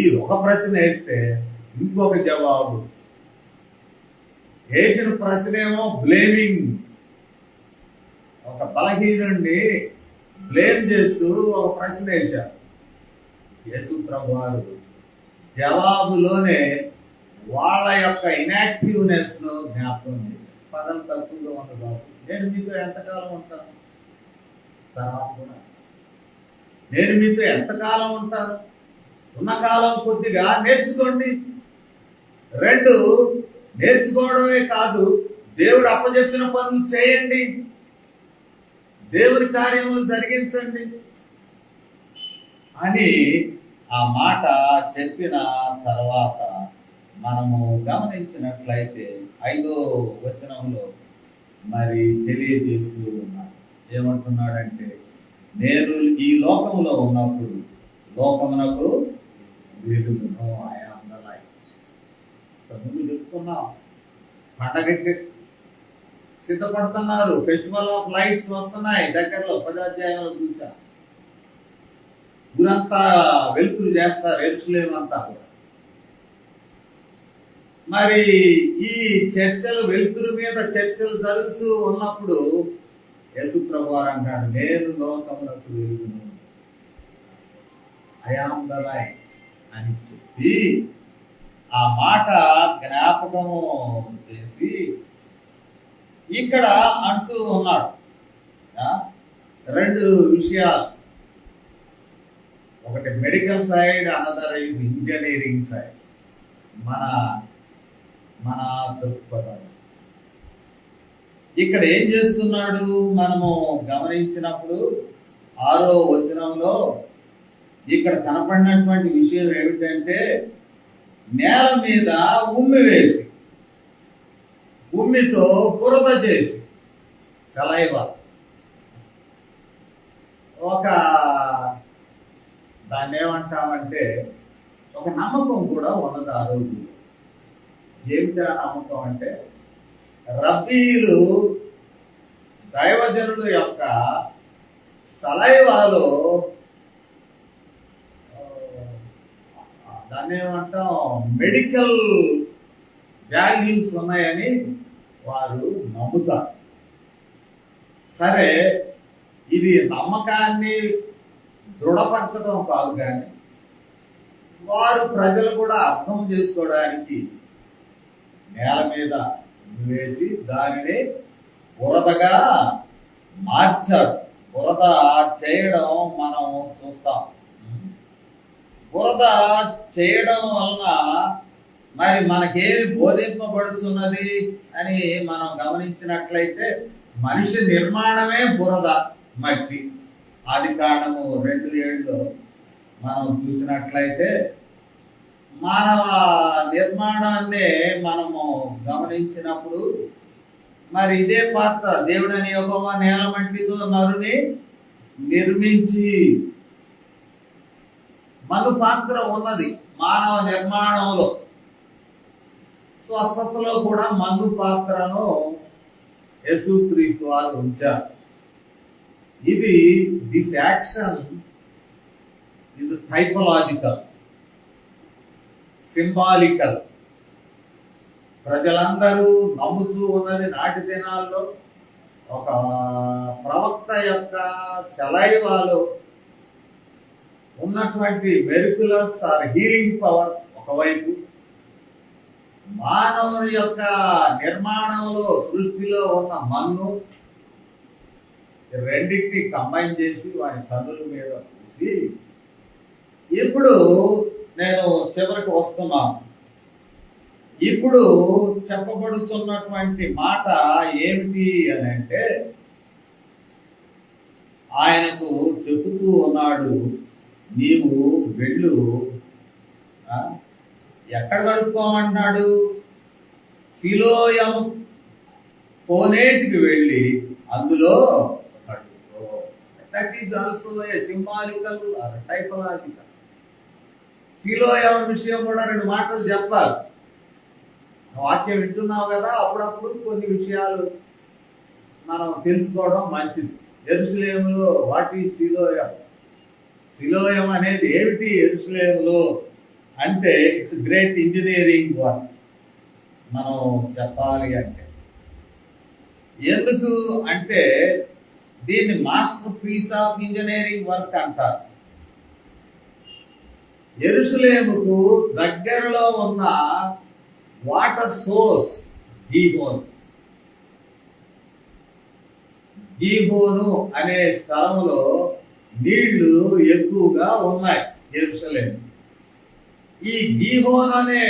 ఈ ఒక ప్రశ్న వేస్తే ఇంకొక జవాబు. వేసిన ప్రశ్నేమో బ్లేమింగ్, ఒక బలహీనుడిని బ్లేమ్ చేస్తూ ఒక ప్రశ్న వేశారు. యేసు ప్రభు వారు జవాబులోనే వాళ్ళ యొక్క ఇనాక్టివ్నెస్ ను జ్ఞాపకం చేశారు. పదం తక్కువగా ఉంది బాబు, నేను మీతో ఎంతకాలం ఉంటాను, నేను మీతో ఎంతకాలం ఉంటాను, ఉన్న కాలం కొద్దిగా నేర్చుకోండి. 2, నేర్చుకోవడమే కాదు, దేవుడు అప్పచెప్పిన పనులు చేయండి, దేవుని కార్యములు జరిగించండి అని ఆ మాట చెప్పిన తర్వాత మనము గమనించినట్లయితే 5వ వచనంలో మరి తెలియజేస్తూ ఉన్నాడు. ఏమంటున్నాడంటే, నేను ఈ లోకంలో ఉన్నప్పుడు లోకమునకు వెలుగును. I am the light. ముందు చెప్పుకున్నాం, పండగకి సిద్ధపడుతున్నారు, ఫెస్టివల్ ఆఫ్ లైట్స్ వస్తున్నాయి దగ్గరలో. 10వ అధ్యాయంలో చూసా, ఊరంతా వెలుతురు చేస్తారు, యెరూషలేము అంతా కూడా. మరి ఈ చర్చలు, వెలుతురు మీద చర్చలు జరుగుతూ ఉన్నప్పుడు యేసు ప్రభు వారు అంటాడు, నేను లోకములకు వెలుగును, ఐ యామ్ ద లైట్ అని చెప్పి ఆ మాట జ్ఞాపకము చేసి ఇక్కడ అంటూ ఉన్నాడు 2 విషయాలు. ఒకటి medical side, another is engineering side. మన దృక్పథం ఇక్కడ ఏం చేస్తున్నాడు మనము గమనించినప్పుడు 6వ వచనంలో ఇక్కడ కనపడినటువంటి విషయం ఏమిటంటే నేల మీద ఉమ్మి వేసి ఉమ్మితో బురద చేసి సలైవ ఒక దాన్ని ఏమంటామంటే ఒక నమ్మకం కూడా ఉన్నది ఆ రోజు. ఏమిటా నమ్మకం అంటే రబ్బీలు దైవజనుడు యొక్క సలైవాలో దాన్ని ఏమంటాం మెడికల్ వాల్యూస్ ఉన్నాయని వారు నమ్ముతారు. సరే, ఇది నమ్మకాన్ని దృఢపరచడం కాదు, కానీ వారు ప్రజలు కూడా అర్థం చేసుకోవడానికి నేల మీద వేసి దానిని బురదగా మార్చాడు. బురద చేయడం మనం చూస్తాం. బురద చేయడం వలన మరి మనకేమి బోధింపబడుతున్నది అని మనం గమనించినట్లయితే మనిషి నిర్మాణమే బురద, మట్టి. ఆదికాండము 2:7 మనం చూసినట్లయితే మానవ నిర్మాణాన్ని మనము గమనించినప్పుడు మరి ఇదే పాత్ర దేవుడని యెహోవా నేల మట్టితో నరుని నిర్మించి, మను పాత్ర ఉన్నది మానవ నిర్మాణంలో. స్వస్థతలో కూడా మను పాత్రను యేసుక్రీస్తు వారు ఉంచారు. ఇది this action is typological, symbolical. ప్రజలందరూ నమ్ముతూ ఉన్నది నాటి దినాల్లో ఒక ప్రవక్త యొక్క సలైవాలో ఉన్నటువంటి మెరికులస్ ఆర్ హీలింగ్ పవర్ ఒకవైపు, మానవుని యొక్క నిర్మాణంలో సృష్టిలో ఉన్న మన్ను రెండింటిని కంబైన్ చేసి వారి కన్నుల మీద పూసి. ఇప్పుడు నేను చివరికి వస్తున్నాను. ఇప్పుడు చెప్పబడుతున్నటువంటి మాట ఏమిటి అని అంటే, ఆయనకు చెబుతూ ఉన్నాడు, నీవు వెళ్ళు. ఎక్కడ కడుక్కోమంటున్నాడు? సిలోయము కోనేటికి వెళ్ళి అందులో కడుక్కో. That is also a symbolical or typological. సిలోయం విషయం కూడా 2 మాటలు చెప్పాలి. వాక్యం వింటున్నావు కదా, అప్పుడప్పుడు కొన్ని విషయాలు మనం తెలుసుకోవడం మంచిది. యెరూషలేములో వాట్ ఈజ్ సిలోయం? సిలోయం అనేది ఏమిటి? యెరూషలేములో అంటే ఇట్స్ గ్రేట్ ఇంజనీరింగ్ వర్క్ మనం చెప్పాలి అంటే. ఎందుకు అంటే దీన్ని masterpiece of engineering work అంటారు. యెరూషలేముకు దగ్గరలో ఉన్న వాటర్ సోర్స్ గీహోను అనే స్థలంలో నీళ్లు ఎక్కువగా ఉన్నాయి యెరూషలేము. ఈ గీహోను అనే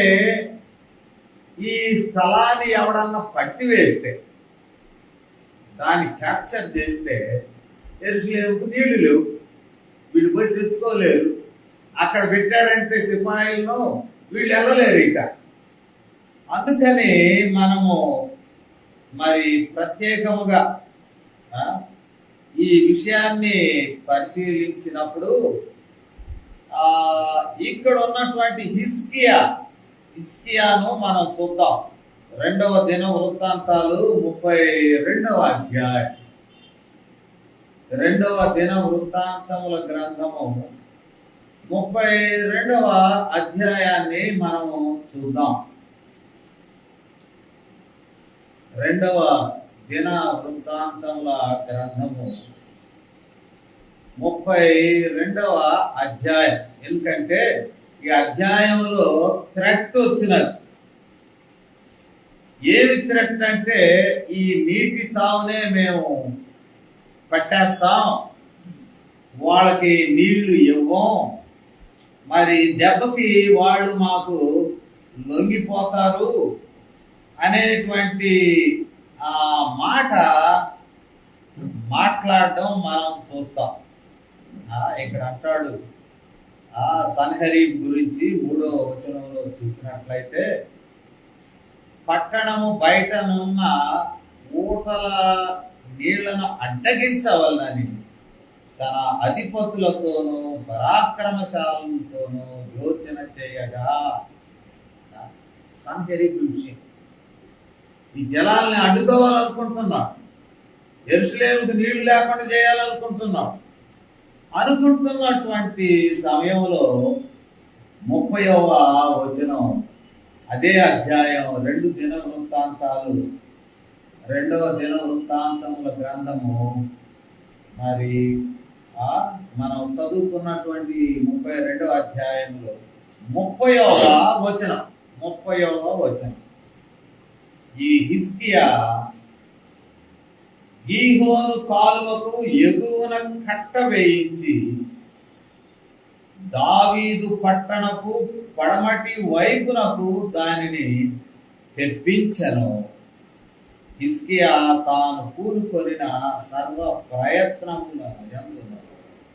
ఈ స్థలాన్ని ఎవడన్నా పట్టివేస్తే, దాన్ని క్యాప్చర్ చేస్తే యెరూషలేముకు నీళ్లు లేవు, వీళ్ళు పోయి తెచ్చుకోలేరు. అక్కడ పెట్టాడంటే సిపాయిలను వీళ్ళు వెళ్ళలేరు ఇక. అందుకని మనము మరి ప్రత్యేకముగా ఈ విషయాన్ని పరిశీలించినప్పుడు ఇక్కడ ఉన్నటువంటి హిజ్కియాను మనం చూద్దాం. 2వ దినవృత్తాంతాలు 32వ అధ్యాయం. 2వ దినవృత్తాంతముల గ్రంథము 32వ అధ్యాయాన్ని మనము చూద్దాం. 2వ దినవృత్తాంతముల గ్రంథము 32వ అధ్యాయం. ఎందుకంటే ఈ అధ్యాయంలో థ్రెట్ వచ్చినది. ఏమి థ్రెట్ అంటే, ఈ నీటి తావునే మేము పట్టేస్తాం, వాళ్ళకి నీళ్లు ఇవ్వం, మరి దెబ్బకి వాళ్ళు మాకు లొంగిపోతారు అనేటువంటి ఆ మాట మాట్లాడడం మనం చూస్తాం. ఇక్కడ అంటాడు సన్హెరీబ్ గురించి 3వ వచనంలో చూసినట్లయితే, పట్టణము బయటనున్న ఊటల నీళ్లను అడ్డగించవలనని తన అధిపతులతోనూ పరాక్రమశాలతోనూ యోచన చేయగా. సన్హెరీబ్ విషయం, ఈ జలాల్ని అడ్డుకోవాలనుకుంటున్నాడు, యెరూషలేముకు నీళ్లు లేకుండా చేయాలనుకుంటున్నాడు. అనుకుంటున్నటువంటి సమయంలో 30వ వచనం, అదే అధ్యాయం 2 దినవృత్తాంతాలు, 2వ దినవృత్తాంతముల గ్రంథము, మరి మనం చదువుకున్నటువంటి 32వ అధ్యాయంలో 30వ వచనం, ఈ హిజ్కియా గీహోను కాలువకు ఎగువన కట్ట వేయించి దావీదు పట్టణపు పడమటి వైపునకు దానిని తెప్పించెను. హిజ్కియా తాను కూరుకొనిన సర్వ ప్రయత్నముల యందు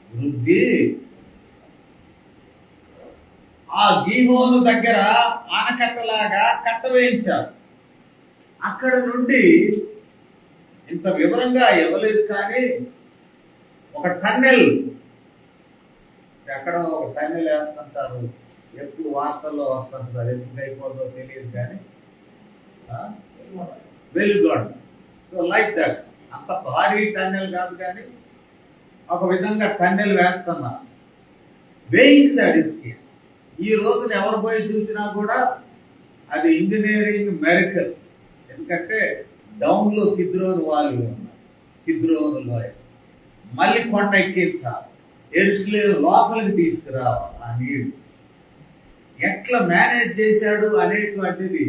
వృద్ధి. ఆ గీహోను దగ్గర ఆనకట్టలాగా కట్ట వేయించాడు. అక్కడ నుండి ఇంత వివరంగా ఇవ్వలేదు, కానీ ఒక టన్నెల్, ఎక్కడో ఒక టన్నెల్ వేస్తుంటారు, ఎప్పుడు వార్తల్లో వస్తుంటారు, ఎప్పుడు అయిపోతుందో తెలియదు, కానీ వెలుగొండ. సో లైక్ దట్, అంత భారీ టన్నెల్ కాదు, కానీ ఒక విధంగా టన్నెల్ వేయించాడు హిజ్కియా. ఈ రోజున ఎవరు పోయి చూసినా కూడా అది ఇంజనీరింగ్ మెరికల్. ఎందుకంటే డౌన్లో కిద్రోను వాళ్ళు ఉన్నారు, కిద్రోను లోయ, మళ్ళీ కొండ ఎక్కించాలి, యెరూషలేము లోపలికి తీసుకురావాలి. ఆ నీళ్లు ఎట్లా మేనేజ్ చేశాడు అనేటువంటిది,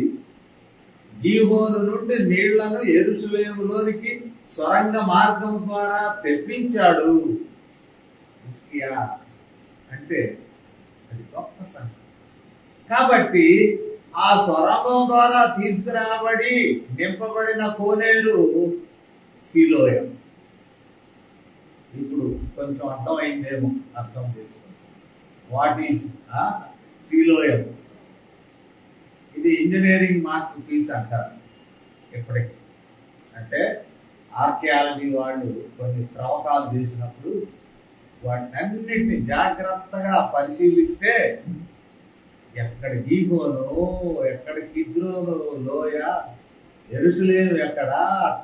గీహోను నుండి నీళ్లను యెరూషలేములోనికి సొరంగ మార్గం ద్వారా తెప్పించాడు హిజ్కియా అంటే అది గొప్ప సంగతి. కాబట్టి ఆ సొరంగం ద్వారా తీసుకురాబడి నింపబడిన కోనేరు సిలోయం. ఇప్పుడు కొంచెం అర్థమైందేమో, అర్థం చేసుకోండి. What is Siloam? ఇది ఇంజనీరింగ్ మాస్టర్ పీస్ అంటారు ఎప్పటికీ. అంటే ఆర్కియాలజీ వాళ్ళు కొన్ని త్రవ్వకాలు చేసినప్పుడు వాటినన్నిటిని జాగ్రత్తగా పరిశీలిస్తే ఎక్కడ గీహోనో, ఎక్కడ కిద్రోను లోయ, యెరూషలేము ఎక్కడ,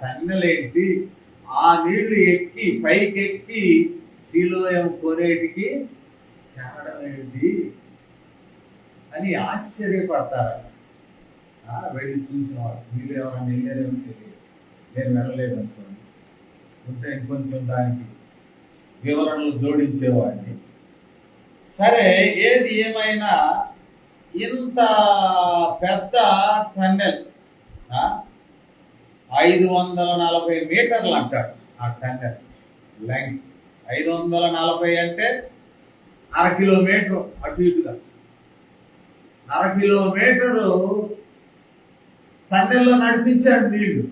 టన్నెల్ ఏంటి, ఆ నీళ్లు ఎక్కి పైకెక్కి సిలోయం కోనేటికి చేరడం ఏంటి అని ఆశ్చర్యపడతారు. వెళ్ళి చూసిన వాళ్ళు, వీళ్ళు ఎవరైనా వెళ్ళారేమో తెలియదు, నేను వెళ్ళలేదు అనుకోండి, ఉంటే ఇంకొంచెం దానికి వివరణలు జోడించేవాడిని. సరే, ఏది ఏమైనా ఇంత పెద్ద టన్నెల్, 540 మీటర్లు అంటాడు ఆ టన్నెల్ లెంగ్త్. 540 అంటే 1/2 కిలోమీటరు, అటు ఇటుగా 1/2 కిలోమీటరు టన్నెల్లో నడిపించాడు నీళ్లు.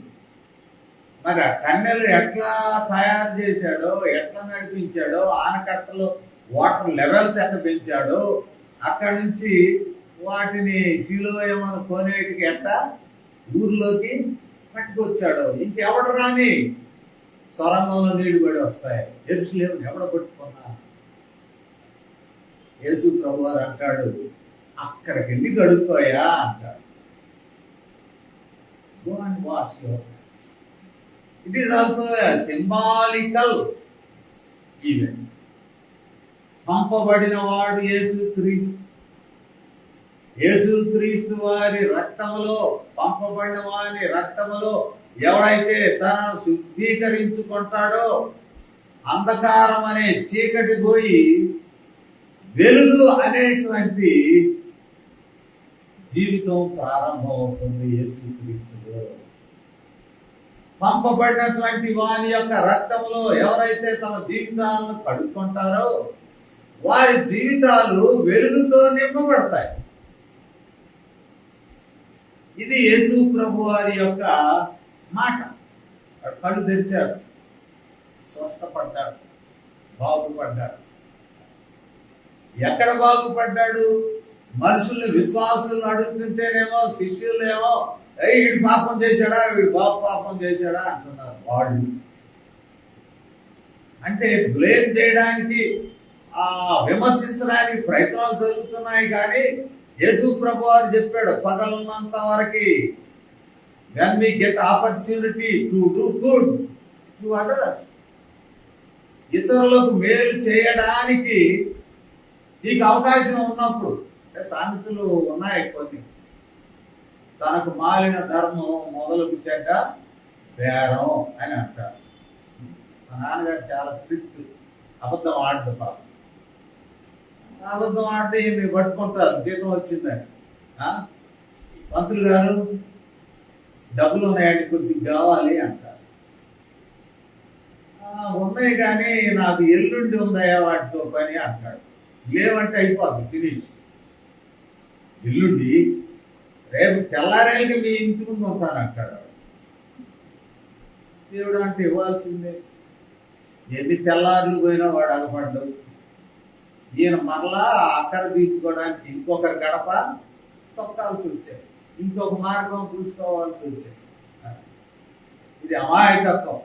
మరి ఆ టన్నెల్ ఎట్లా తయారు చేశాడో, ఎట్లా నడిపించాడో, ఆనకట్టలో వాటర్ లెవెల్స్ ఎట్లా పెంచాడో, అక్కడి నుంచి వాటిని సిలోయం కోనేటికి ఎట్లా ఊర్లోకి పట్టుకొచ్చాడు. ఇంకెవడు రాని సొరంగంలో నీళ్లు పడి వస్తాయి. యెరూషలేము ఎవడ పట్టుకున్నా? యేసు ప్రభు వారు అంటాడు, అక్కడికి వెళ్ళి గడుక్కోయా అంటాడు. Go and wash your hands. It is also a symbolical event. పంపబడిన వాడు యేసుక్రీస్తు. యేసుక్రీస్తు వారి రక్తములో, పంపబడిన వారి రక్తములో ఎవడైతే తనను శుద్ధీకరించుకుంటాడో, అంధకారం అనే చీకటి పోయి వెలుగు అనేటువంటి జీవితం ప్రారంభమవుతుంది యేసుక్రీస్తులో. పంపబడినటువంటి వారి యొక్క రక్తంలో ఎవరైతే తమ జీవితాలను కడుక్కుంటారో వారి జీవితాలు వెలుగుతో నింపబడతాయి. ఇది యేసు ప్రభు వారి యొక్క మాట. వాడు కళ్ళు తెరిచాడు, స్వస్థపడ్డాడు, బాగుపడ్డాడు. ఎక్కడ బాగుపడ్డాడు? మనుషుల్ని, విశ్వాసులను అడుగుతుంటేనేమో శిష్యులేమో వీడు పాపం చేశాడా, వీడు బాబు పాపం చేశాడా అంటున్నారు. వాళ్ళు అంటే బ్లేమ్ చేయడానికి, విమర్శించడానికి ప్రయత్నాలు జరుగుతున్నాయి. కానీ యేసు ప్రభు వారు చెప్పాడు, పగలున్నంత వరకు when we get opportunity to do good to others, ఇతరులకు మేలు చేయడానికి నీకు అవకాశం ఉన్నప్పుడు. సామెతలు ఉన్నాయి కొన్ని. తనకు మాలిన ధర్మం మొదలుకు చెడ్డ బేరం అని అంటారు. మా నాన్నగారు చాలా స్ట్రిక్ట్, అబద్ధం ఆడదు పాపం. అబద్ధం ఆడితే మీరు పట్టుకుంటారు, జీతం వచ్చిందని. మంత్రులు గారు డబ్బులు ఉన్నాయండి, కొద్దిగా కావాలి అంటారు. ఉన్నాయి కానీ నాకు ఎల్లుండి ఉందాయా వాటితో పని అంటాడు. లేవంటే అయిపోద్ది, ఫినిష్. ఎల్లుండి రేపు తెల్లారేళ్ళకి మీ ఇంటి ముందు ఉంటాను అంటాడు. దేవుడు అంటే ఇవ్వాల్సిందే. ఎన్ని తెల్లారులు పోయినా వాడు అగపడ్డు. ఈయన మరలా అక్కర తీర్చుకోవడానికి ఇంకొకరి గడప తొక్కాల్సి వచ్చాయి, ఇంకొక మార్గం చూసుకోవాల్సి వచ్చాయి. ఇది అమాయకత్వం.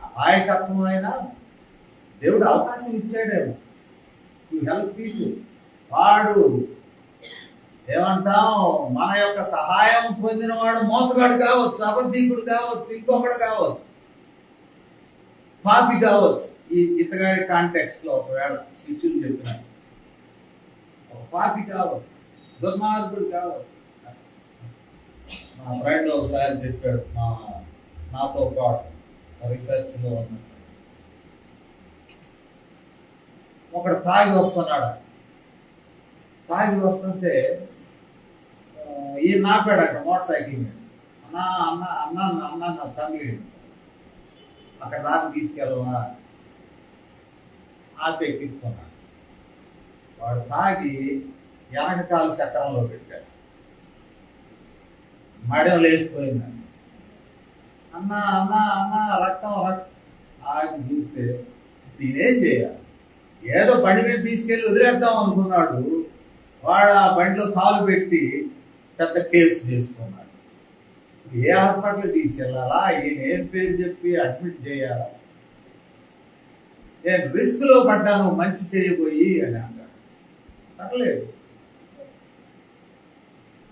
అమాయకత్వం అయినా దేవుడు అవకాశం ఇచ్చాడేమో టు హెల్ప్ పీపుల్. వాడు ఏమంటాం, మన యొక్క సహాయం పొందిన వాడు మోసగాడు కావచ్చు, అబద్ధీకుడు కావచ్చు, ఇంకొకడు కావచ్చు, పాపి కావచ్చు. ఈ ఇతగాడి కాంటెక్స్ట్ లో ఒకవేళ శిష్యులు చెప్పినారు, ఒక పాపి కావచ్చు, దుర్మార్గుడు కావచ్చు. మా ఫ్రెండ్ ఒకసారి చెప్పాడు, నాతో పాటు రీసెర్చ్ లో ఉన్నట్టు, ఒకడు తాగి వస్తున్నాడు. తాగి వస్తుంటే ఈయన నాపాడు అక్కడ మోటార్ సైకిల్ మీద. అన్నా అన్న అన్న అన్న నా తండ్రి అక్కడ దాకా తీసుకెళ్ళవా? ఆపి ఎక్కించుకున్నాడు. వాడు తాగి వెనక కాలు చక్రంలో పెట్టాడు, మడవ లేచిపోయిందండి. అన్న అన్న అన్న రక్తం రక్తం. ఆగి చూస్తే నేనేం చేయాలి? ఏదో బండి మీద తీసుకెళ్ళి వదిలేద్దాం అనుకున్నాడు. వాడు ఆ బండిలో కాలు పెట్టి పెద్ద కేసు చేసుకున్నాడు. ఏ హాస్పిటల్ తీసుకెళ్ళాలా? ఈయన ఏం పేరు చెప్పి అడ్మిట్ చేయాలా? నేను రిస్క్ లో పడ్డాను మంచి చేయబోయి అని అంటాడు. పర్లేదు,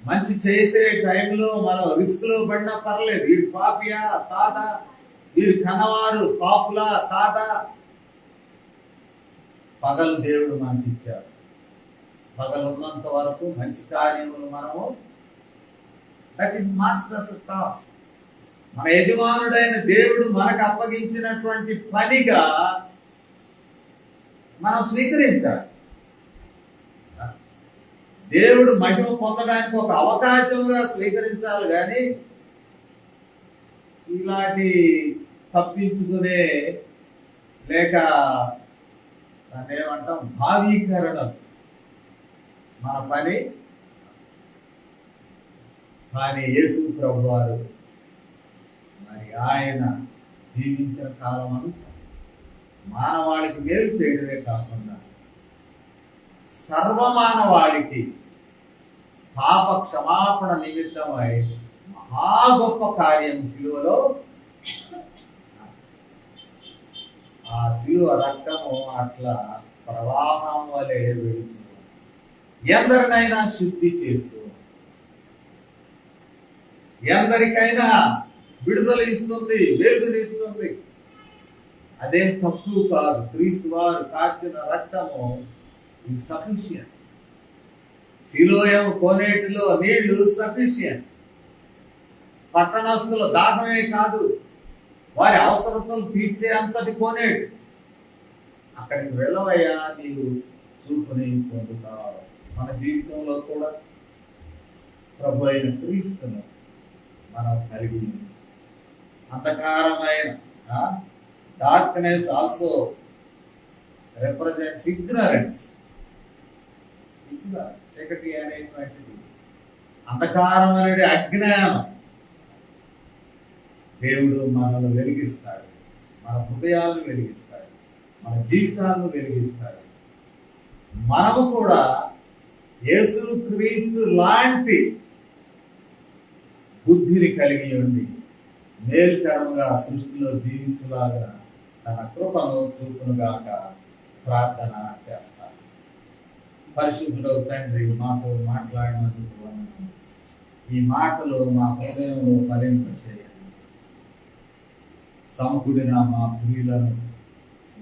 మంచి చేసే టైంలో మనం రిస్క్ లో పడినా పర్లేదు. వీడు పాపియా కాదా, వీరు కన్నవారు పాపులా కాదా? పగలు దేవుడు మనకి ఇచ్చాడు. పగలున్నంత వరకు మంచి కార్యములు మనము, దట్ ఈస్ మాస్టర్స్ టాస్క్. మన యజమానుడైన దేవుడు మనకు అప్పగించినటువంటి పనిగా మనం స్వీకరించాలి. దేవుడు మహిమ పొందడానికి ఒక అవకాశంగా స్వీకరించాలి. కానీ ఇలాంటి తప్పించుకునే లేక దాన్ని ఏమంటాం, భావీకరణ మన పని. కానీ యేసు ప్రభు వారు మరి ఆయన జీవించిన కాలం అంతా మానవాళికి మేలు చేయడమే కాకుండా సర్వమానవాళికి పాప క్షమాపణ నిమిత్తమై మహా గొప్ప కార్యం శిలువలో, ఆ శిలువ రక్తము అట్లా ప్రవాహం వలె వెలుచు ఎందరినైనా శుద్ధి చేస్తూ, ఎందరికైనా విడుదల ఇస్తుంది, వెలుగునిస్తుంది. అదేం తక్కువ కాదు. క్రీస్తు వారు కార్చిన రక్తము సఫిషియంట్. శిలోయం కోనేటిలో నీళ్లు సఫిషియంట్. పట్టణస్తుల దాహమే కాదు, వారి అవసరతలు తీర్చే అంతటి కోనేటి. అక్కడికి వెళ్ళవయ్యా, నీవు చూపుని పొందుతావు. మన జీవితంలో కూడా ప్రభు అయిన క్రీస్తును మనం కలిగి, అంధకారమైన డార్క్నెస్ ఆల్సో రిప్రజెంట్స్ ఇగ్నరెన్స్. చీకటి అనేటువంటిది, అంధకారం అనేది అజ్ఞానం. దేవుడు మనల్ని వెలిగిస్తాడు, మన హృదయాలను వెలిగిస్తాడు, మన జీవితాలను వెలిగిస్తాడు. మనము కూడా యేసుక్రీస్తు లాంటి బుద్ధిని కలిగి ఉండి మేలుకరముగా సృష్టిలో జీవించులాగా తన కృపను చూపునుగాక ప్రార్థన చేస్తాను. పరిశుద్ధుడు తండ్రి, మాతో మాట్లాడినందుకు వందనాలు. ఈ మాటలు మా హృదయంలో ఫలింపచేయండి. సమకూడిన మా ప్రియులను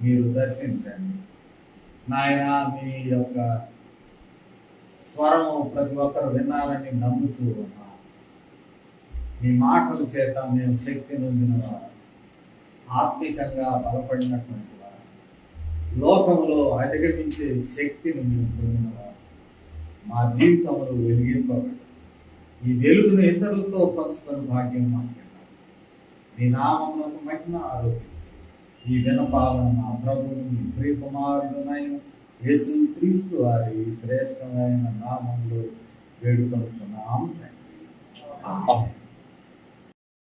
మీరు దర్శించండి నాయన. మీ యొక్క స్వరము ప్రతి ఒక్కరు విన్నారని నమ్ముతూ ఉన్నారు. మీ మాటల చేత మేము శక్తి నొందిన వారు, ఆత్మికంగా బలపడినటువంటి వారు, లోకంలో అధిగమించే శక్తిని మేము పొందిన వారు, మా జీవితంలో వెలిగింపబడి ఈ వెలుగును ఇతరులతో పంచుకొని భాగ్యం మాకు మీ నామంలో మహిమ ఆరోపిస్తుంది. ఈ వినపాలను మా ప్రభువు మీ ప్రియకుమారుడునైన యేసుక్రీస్తు వారి శ్రేష్టమైన నామంలో వేడుకొనుచున్నాము తండ్రి. ఆమేన్.